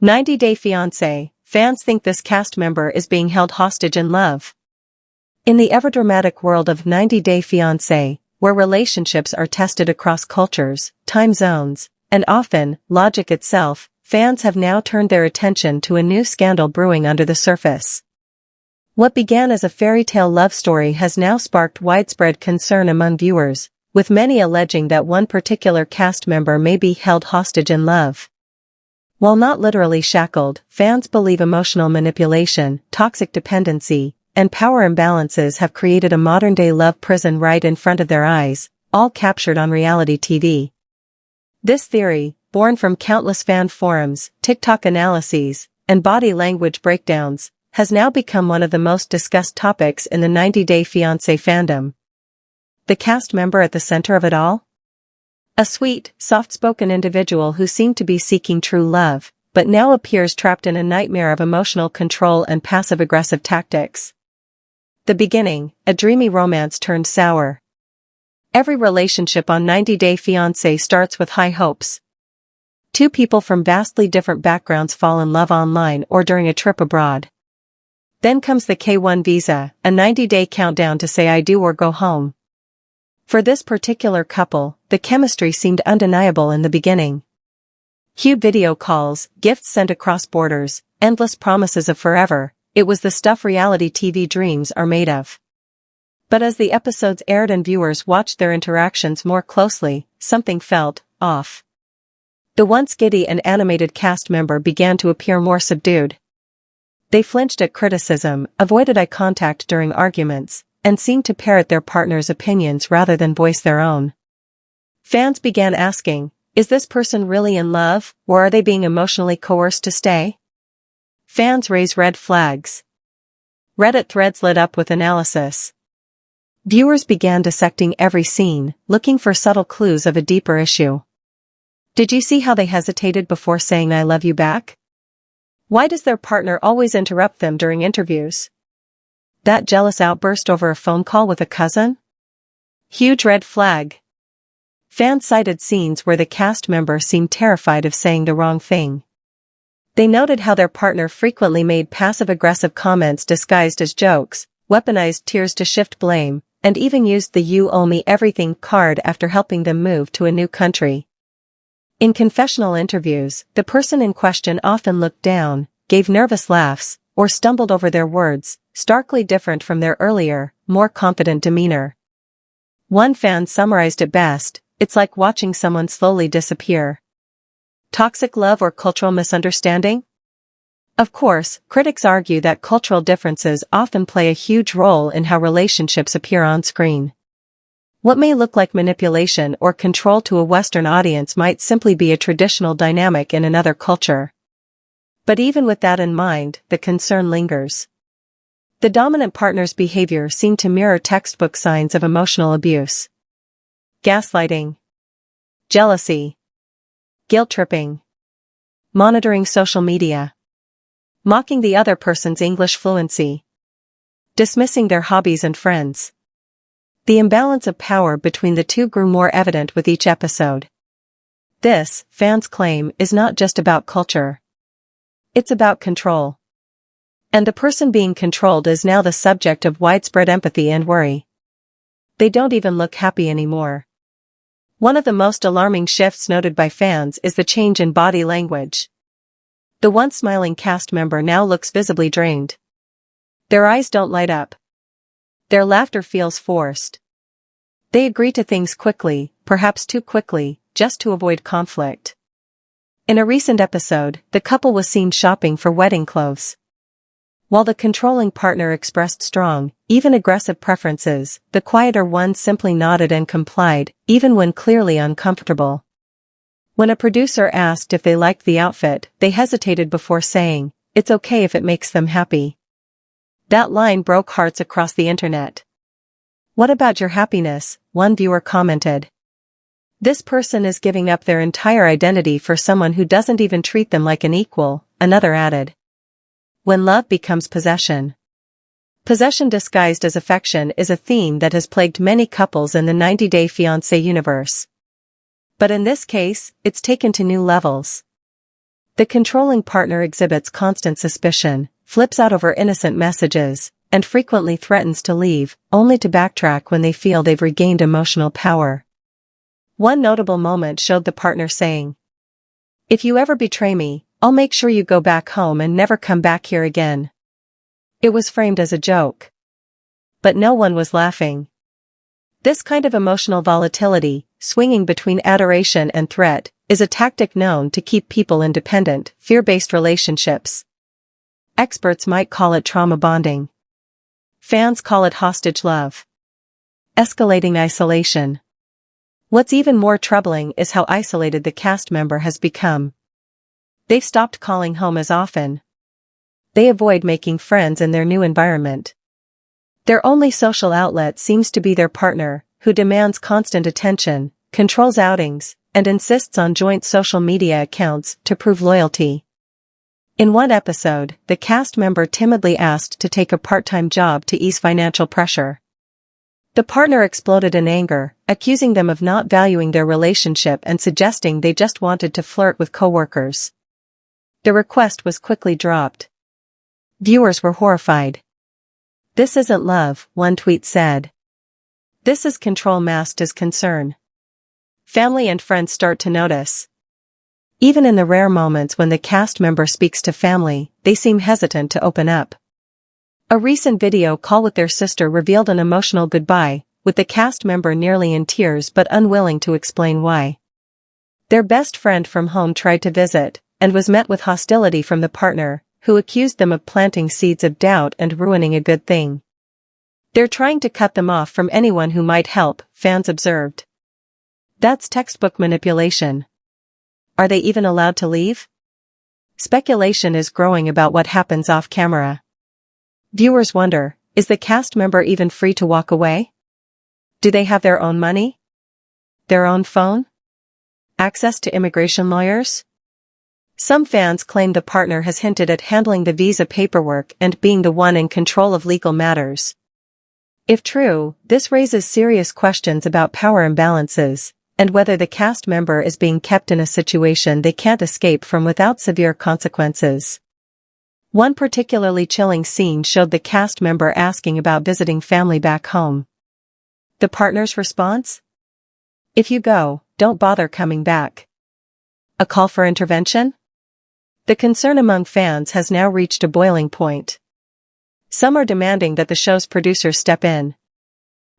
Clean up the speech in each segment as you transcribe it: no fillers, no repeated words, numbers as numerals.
90 Day Fiance, fans think this cast member is being held hostage in love. In the ever-dramatic world of 90 Day Fiance, where relationships are tested across cultures, time zones, and often, logic itself, fans have now turned their attention to a new scandal brewing under the surface. What began as a fairy tale love story has now sparked widespread concern among viewers, with many alleging that one particular cast member may be held hostage in love. While not literally shackled, fans believe emotional manipulation, toxic dependency, and power imbalances have created a modern-day love prison right in front of their eyes, all captured on reality TV. This theory, born from countless fan forums, TikTok analyses, and body language breakdowns, has now become one of the most discussed topics in the 90 Day Fiancé fandom. The cast member at the center of it all? A sweet, soft-spoken individual who seemed to be seeking true love, but now appears trapped in a nightmare of emotional control and passive-aggressive tactics. The beginning, a dreamy romance turned sour. Every relationship on 90 Day Fiancé starts with high hopes. Two people from vastly different backgrounds fall in love online or during a trip abroad. Then comes the K1 visa, a 90-day countdown to say I do or go home. For this particular couple, the chemistry seemed undeniable in the beginning. Huge video calls, gifts sent across borders, endless promises of forever, it was the stuff reality TV dreams are made of. But as the episodes aired and viewers watched their interactions more closely, something felt off. The once giddy and animated cast member began to appear more subdued. They flinched at criticism, avoided eye contact during arguments, and seemed to parrot their partner's opinions rather than voice their own. Fans began asking, is this person really in love, or are they being emotionally coerced to stay? Fans raise red flags. Reddit threads lit up with analysis. Viewers began dissecting every scene, looking for subtle clues of a deeper issue. Did you see how they hesitated before saying I love you back? Why does their partner always interrupt them during interviews? That jealous outburst over a phone call with a cousin? Huge red flag. Fans cited scenes where the cast member seemed terrified of saying the wrong thing. They noted how their partner frequently made passive-aggressive comments disguised as jokes, weaponized tears to shift blame, and even used the "you owe me everything" card after helping them move to a new country. In confessional interviews, the person in question often looked down, gave nervous laughs, or stumbled over their words, starkly different from their earlier, more confident demeanor. One fan summarized it best, it's like watching someone slowly disappear. Toxic love or cultural misunderstanding? Of course, critics argue that cultural differences often play a huge role in how relationships appear on screen. What may look like manipulation or control to a Western audience might simply be a traditional dynamic in another culture. But even with that in mind, the concern lingers. The dominant partner's behavior seemed to mirror textbook signs of emotional abuse. Gaslighting. Jealousy. Guilt-tripping. Monitoring social media. Mocking the other person's English fluency. Dismissing their hobbies and friends. The imbalance of power between the two grew more evident with each episode. This, fans claim, is not just about culture. It's about control. And the person being controlled is now the subject of widespread empathy and worry. They don't even look happy anymore. One of the most alarming shifts noted by fans is the change in body language. The once smiling cast member now looks visibly drained. Their eyes don't light up. Their laughter feels forced. They agree to things quickly, perhaps too quickly, just to avoid conflict. In a recent episode, the couple was seen shopping for wedding clothes. While the controlling partner expressed strong, even aggressive preferences, the quieter one simply nodded and complied, even when clearly uncomfortable. When a producer asked if they liked the outfit, they hesitated before saying, "It's okay if it makes them happy." That line broke hearts across the internet. "What about your happiness?" one viewer commented. "This person is giving up their entire identity for someone who doesn't even treat them like an equal," another added. When love becomes possession. Possession disguised as affection is a theme that has plagued many couples in the 90 Day Fiancé universe. But in this case, it's taken to new levels. The controlling partner exhibits constant suspicion, flips out over innocent messages, and frequently threatens to leave, only to backtrack when they feel they've regained emotional power. One notable moment showed the partner saying, "If you ever betray me, I'll make sure you go back home and never come back here again." It was framed as a joke. But no one was laughing. This kind of emotional volatility, swinging between adoration and threat, is a tactic known to keep people in dependent, fear-based relationships. Experts might call it trauma bonding. Fans call it hostage love. Escalating isolation. What's even more troubling is how isolated the cast member has become. They've stopped calling home as often. They avoid making friends in their new environment. Their only social outlet seems to be their partner, who demands constant attention, controls outings, and insists on joint social media accounts to prove loyalty. In one episode, the cast member timidly asked to take a part-time job to ease financial pressure. The partner exploded in anger, accusing them of not valuing their relationship and suggesting they just wanted to flirt with coworkers. The request was quickly dropped. Viewers were horrified. "This isn't love," one tweet said. "This is control masked as concern." Family and friends start to notice. Even in the rare moments when the cast member speaks to family, they seem hesitant to open up. A recent video call with their sister revealed an emotional goodbye, with the cast member nearly in tears but unwilling to explain why. Their best friend from home tried to visit, and was met with hostility from the partner, who accused them of planting seeds of doubt and ruining a good thing. "They're trying to cut them off from anyone who might help," fans observed. That's textbook manipulation. Are they even allowed to leave? Speculation is growing about what happens off camera. Viewers wonder, is the cast member even free to walk away? Do they have their own money? Their own phone? Access to immigration lawyers? Some fans claim the partner has hinted at handling the visa paperwork and being the one in control of legal matters. If true, this raises serious questions about power imbalances, and whether the cast member is being kept in a situation they can't escape from without severe consequences. One particularly chilling scene showed the cast member asking about visiting family back home. The partner's response? "If you go, don't bother coming back." A call for intervention? The concern among fans has now reached a boiling point. Some are demanding that the show's producers step in.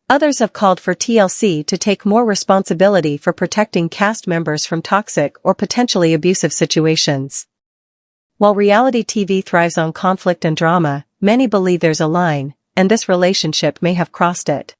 Others have called for TLC to take more responsibility for protecting cast members from toxic or potentially abusive situations. While reality TV thrives on conflict and drama, many believe there's a line, and this relationship may have crossed it.